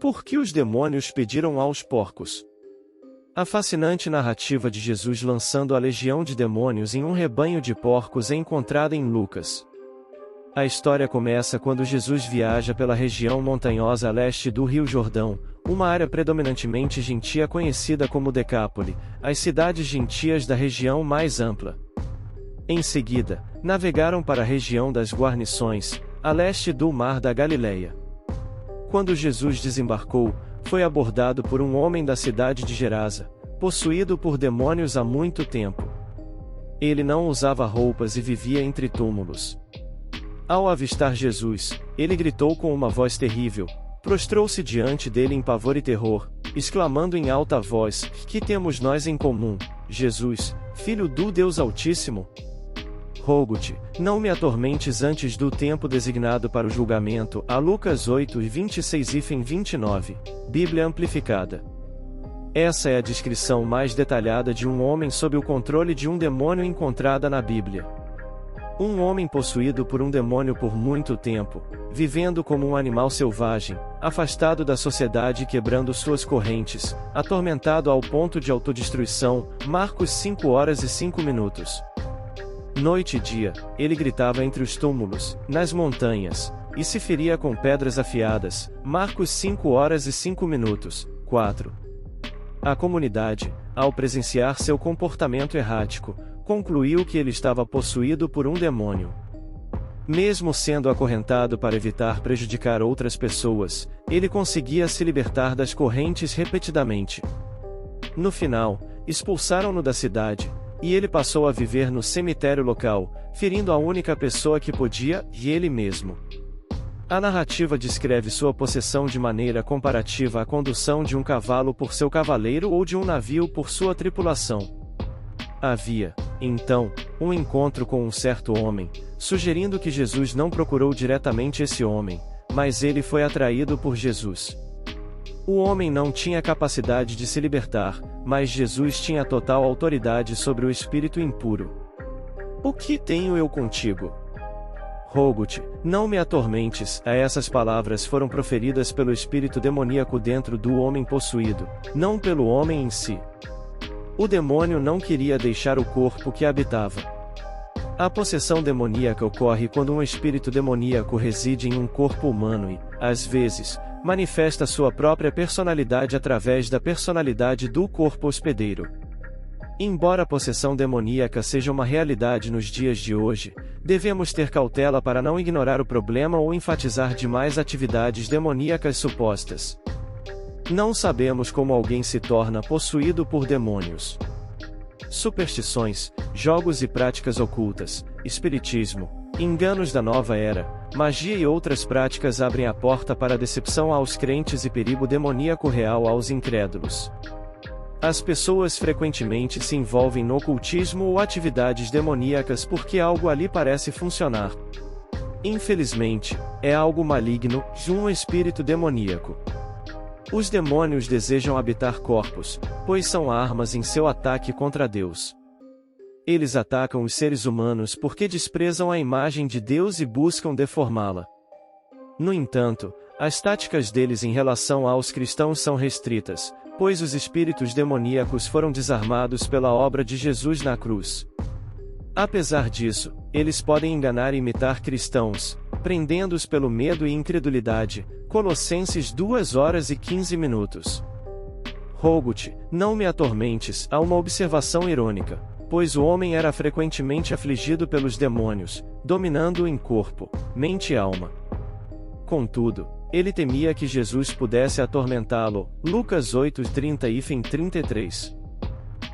Por que os demônios pediram aos porcos? A fascinante narrativa de Jesus lançando a legião de demônios em um rebanho de porcos é encontrada em Lucas. A história começa quando Jesus viaja pela região montanhosa a leste do Rio Jordão, uma área predominantemente gentia conhecida como Decápole, as cidades gentias da região mais ampla. Em seguida, navegaram para a região das guarnições, a leste do Mar da Galileia. Quando Jesus desembarcou, foi abordado por um homem da cidade de Gerasa, possuído por demônios há muito tempo. Ele não usava roupas e vivia entre túmulos. Ao avistar Jesus, ele gritou com uma voz terrível, prostrou-se diante dele em pavor e terror, exclamando em alta voz: "Que temos nós em comum, Jesus, Filho do Deus Altíssimo? Rogo-te, não me atormentes antes do tempo designado para o julgamento." A Lucas 8:26-29, Bíblia Amplificada. Essa é a descrição mais detalhada de um homem sob o controle de um demônio encontrada na Bíblia. Um homem possuído por um demônio por muito tempo, vivendo como um animal selvagem, afastado da sociedade e quebrando suas correntes, atormentado ao ponto de autodestruição. Marcos 5:05. Noite e dia, ele gritava entre os túmulos, nas montanhas, e se feria com pedras afiadas. Marcos 5:05. 4. A comunidade, ao presenciar seu comportamento errático, concluiu que ele estava possuído por um demônio. Mesmo sendo acorrentado para evitar prejudicar outras pessoas, ele conseguia se libertar das correntes repetidamente. No final, expulsaram-no da cidade, e ele passou a viver no cemitério local, ferindo a única pessoa que podia, e ele mesmo. A narrativa descreve sua possessão de maneira comparativa à condução de um cavalo por seu cavaleiro ou de um navio por sua tripulação. Havia, então, um encontro com um certo homem, sugerindo que Jesus não procurou diretamente esse homem, mas ele foi atraído por Jesus. O homem não tinha capacidade de se libertar, mas Jesus tinha total autoridade sobre o espírito impuro. "O que tenho eu contigo? Rogo-te, não me atormentes." Essas palavras foram proferidas pelo espírito demoníaco dentro do homem possuído, não pelo homem em si. O demônio não queria deixar o corpo que habitava. A possessão demoníaca ocorre quando um espírito demoníaco reside em um corpo humano e, às vezes, manifesta sua própria personalidade através da personalidade do corpo hospedeiro. Embora a possessão demoníaca seja uma realidade nos dias de hoje, devemos ter cautela para não ignorar o problema ou enfatizar demais atividades demoníacas supostas. Não sabemos como alguém se torna possuído por demônios. Superstições, jogos e práticas ocultas, espiritismo, enganos da nova era, magia e outras práticas abrem a porta para a decepção aos crentes e perigo demoníaco real aos incrédulos. As pessoas frequentemente se envolvem no ocultismo ou atividades demoníacas porque algo ali parece funcionar. Infelizmente, é algo maligno, de um espírito demoníaco. Os demônios desejam habitar corpos, pois são armas em seu ataque contra Deus. Eles atacam os seres humanos porque desprezam a imagem de Deus e buscam deformá-la. No entanto, as táticas deles em relação aos cristãos são restritas, pois os espíritos demoníacos foram desarmados pela obra de Jesus na cruz. Apesar disso, eles podem enganar e imitar cristãos, prendendo-os pelo medo e incredulidade. Colossenses 2:15. Rogo-te, não me atormentes. Há uma observação irônica, pois o homem era frequentemente afligido pelos demônios, dominando-o em corpo, mente e alma. Contudo, ele temia que Jesus pudesse atormentá-lo. Lucas 8:30-33.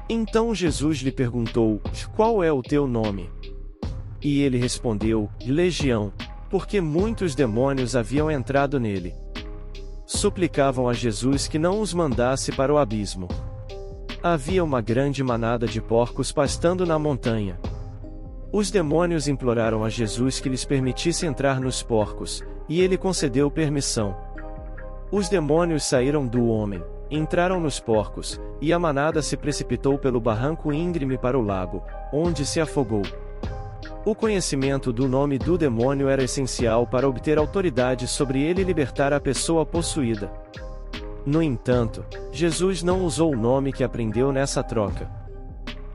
Então Jesus lhe perguntou: "Qual é o teu nome?" E ele respondeu: "Legião", porque muitos demônios haviam entrado nele. Suplicavam a Jesus que não os mandasse para o abismo. Havia uma grande manada de porcos pastando na montanha. Os demônios imploraram a Jesus que lhes permitisse entrar nos porcos, e ele concedeu permissão. Os demônios saíram do homem, entraram nos porcos, e a manada se precipitou pelo barranco íngreme para o lago, onde se afogou. O conhecimento do nome do demônio era essencial para obter autoridade sobre ele e libertar a pessoa possuída. No entanto, Jesus não usou o nome que aprendeu nessa troca.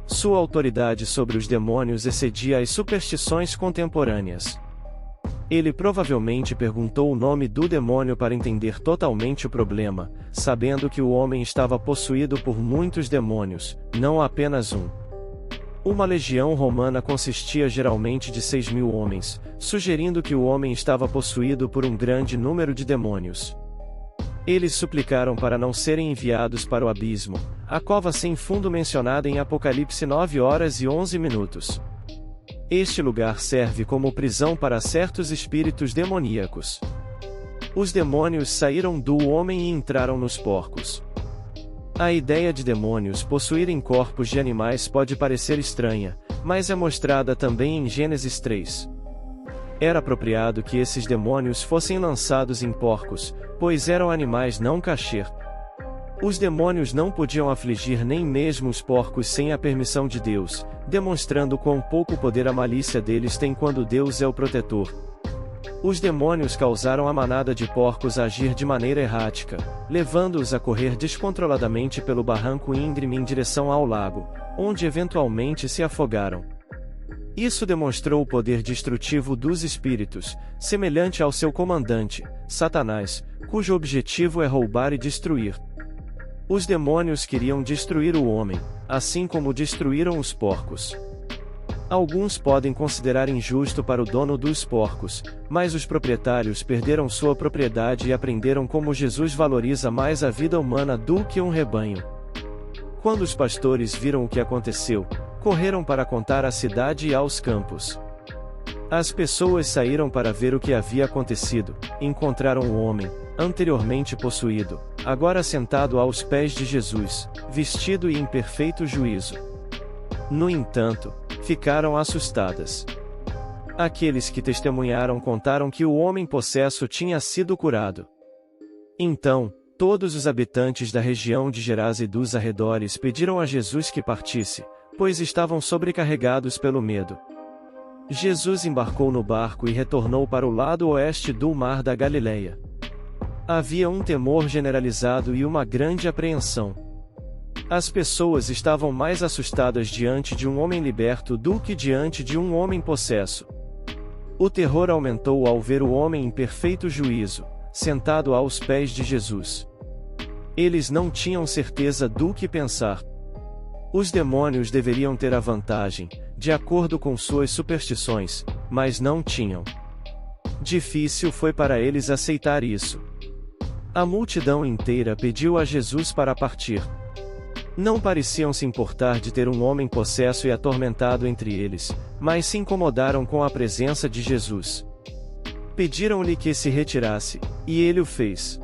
Sua autoridade sobre os demônios excedia as superstições contemporâneas. Ele provavelmente perguntou o nome do demônio para entender totalmente o problema, sabendo que o homem estava possuído por muitos demônios, não apenas um. Uma legião romana consistia geralmente de 6.000 homens, sugerindo que o homem estava possuído por um grande número de demônios. Eles suplicaram para não serem enviados para o abismo, a cova sem fundo mencionada em Apocalipse 9h11. Este lugar serve como prisão para certos espíritos demoníacos. Os demônios saíram do homem e entraram nos porcos. A ideia de demônios possuírem corpos de animais pode parecer estranha, mas é mostrada também em Gênesis 3. Era apropriado que esses demônios fossem lançados em porcos, pois eram animais não kasher. Os demônios não podiam afligir nem mesmo os porcos sem a permissão de Deus, demonstrando quão pouco poder a malícia deles tem quando Deus é o protetor. Os demônios causaram a manada de porcos a agir de maneira errática, levando-os a correr descontroladamente pelo barranco íngreme em direção ao lago, onde eventualmente se afogaram. Isso demonstrou o poder destrutivo dos espíritos, semelhante ao seu comandante, Satanás, cujo objetivo é roubar e destruir. Os demônios queriam destruir o homem, assim como destruíram os porcos. Alguns podem considerar injusto para o dono dos porcos, mas os proprietários perderam sua propriedade e aprenderam como Jesus valoriza mais a vida humana do que um rebanho. Quando os pastores viram o que aconteceu, correram para contar à cidade e aos campos. As pessoas saíram para ver o que havia acontecido, encontraram o homem, anteriormente possuído, agora sentado aos pés de Jesus, vestido e em perfeito juízo. No entanto, ficaram assustadas. Aqueles que testemunharam contaram que o homem possesso tinha sido curado. Então, todos os habitantes da região de Gerasa e dos arredores pediram a Jesus que partisse, pois estavam sobrecarregados pelo medo. Jesus embarcou no barco e retornou para o lado oeste do Mar da Galileia. Havia um temor generalizado e uma grande apreensão. As pessoas estavam mais assustadas diante de um homem liberto do que diante de um homem possesso. O terror aumentou ao ver o homem em perfeito juízo, sentado aos pés de Jesus. Eles não tinham certeza do que pensar. Os demônios deveriam ter a vantagem, de acordo com suas superstições, mas não tinham. Difícil foi para eles aceitar isso. A multidão inteira pediu a Jesus para partir. Não pareciam se importar de ter um homem possesso e atormentado entre eles, mas se incomodaram com a presença de Jesus. Pediram-lhe que se retirasse, e ele o fez.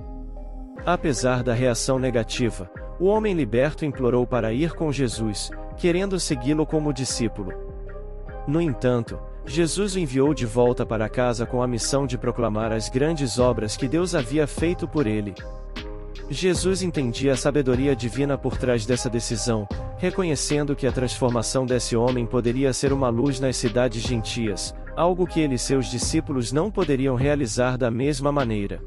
Apesar da reação negativa, o homem liberto implorou para ir com Jesus, querendo segui-lo como discípulo. No entanto, Jesus o enviou de volta para casa com a missão de proclamar as grandes obras que Deus havia feito por ele. Jesus entendia a sabedoria divina por trás dessa decisão, reconhecendo que a transformação desse homem poderia ser uma luz nas cidades gentias, algo que ele e seus discípulos não poderiam realizar da mesma maneira.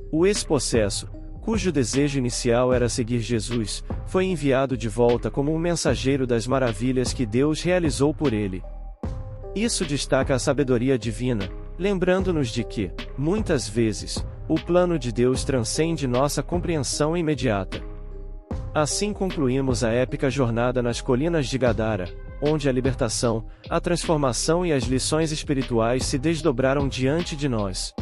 O ex-possesso, cujo desejo inicial era seguir Jesus, foi enviado de volta como um mensageiro das maravilhas que Deus realizou por ele. Isso destaca a sabedoria divina, lembrando-nos de que, muitas vezes, o plano de Deus transcende nossa compreensão imediata. Assim concluímos a épica jornada nas colinas de Gadara, onde a libertação, a transformação e as lições espirituais se desdobraram diante de nós.